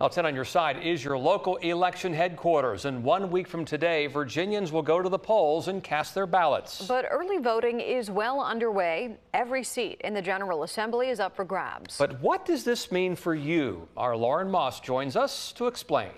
Now, 10 on your side is your local election headquarters, and 1 week from today, Virginians will go to the polls and cast their ballots. But early voting is well underway. Every seat in the General Assembly is up for grabs. But what does this mean for you? Our Lauren Moss joins us to explain.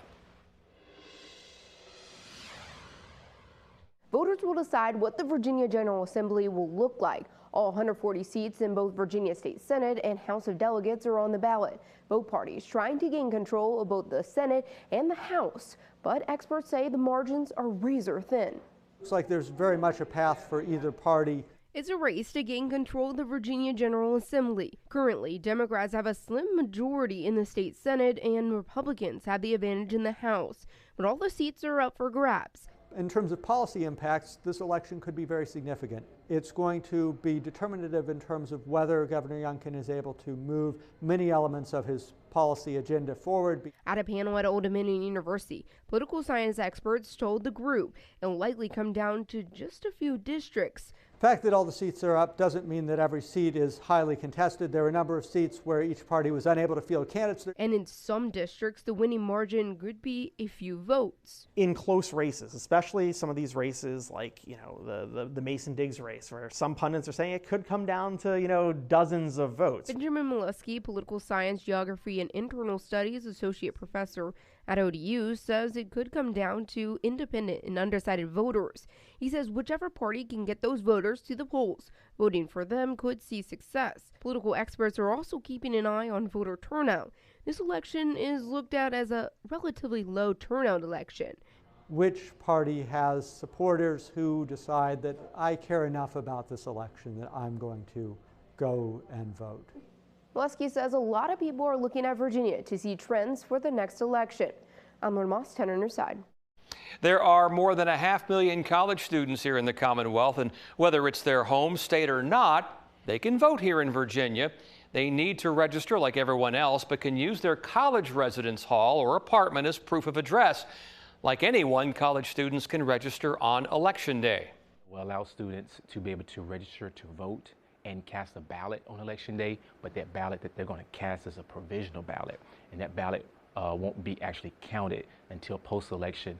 Voters will decide what the Virginia General Assembly will look like. All 140 seats in both Virginia State Senate and House of Delegates are on the ballot. Both parties trying to gain control of both the Senate and the House, but experts say the margins are razor thin. Looks like there's very much a path for either party. It's a race to gain control of the Virginia General Assembly. Currently, Democrats have a slim majority in the state Senate and Republicans have the advantage in the House, but all the seats are up for grabs. In terms of policy impacts, this election could be very significant. It's going to be determinative in terms of whether Governor Youngkin is able to move many elements of his policy agenda forward. At a panel at Old Dominion University, political science experts told the group it will likely come down to just a few districts. The fact that all the seats are up doesn't mean that every seat is highly contested. There are a number of seats where each party was unable to field candidates. And in some districts, the winning margin could be a few votes. In close races, especially some of these races like, the Mason-Diggs race, where some pundits are saying it could come down to, dozens of votes. Benjamin Molesky, political science, geography, and internal studies associate professor at ODU, says it could come down to independent and undecided voters. He says whichever party can get those voters to the polls, voting for them could see success. Political experts are also keeping an eye on voter turnout. This election is looked at as a relatively low turnout election. Which party has supporters who decide that I care enough about this election that I'm going to go and vote? Molesky says a lot of people are looking at Virginia to see trends for the next election. I'm Lauren Moss, 10 on your side. There are more than 500,000 college students here in the Commonwealth, and whether it's their home state or not, they can vote here in Virginia. They need to register like everyone else, but can use their college residence hall or apartment as proof of address. Like anyone, college students can register on Election Day. We'll allow students to be able to register to vote and cast a ballot on Election Day, but that ballot that they're going to cast is a provisional ballot, and that ballot won't be actually counted until post-election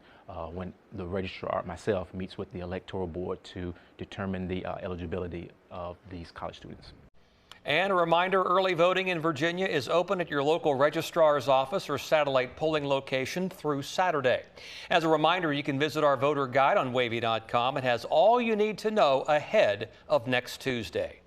when the registrar, myself, meets with the electoral board to determine the eligibility of these college students. And a reminder, early voting in Virginia is open at your local registrar's office or satellite polling location through Saturday. As a reminder, you can visit our voter guide on wavy.com. It has all you need to know ahead of next Tuesday.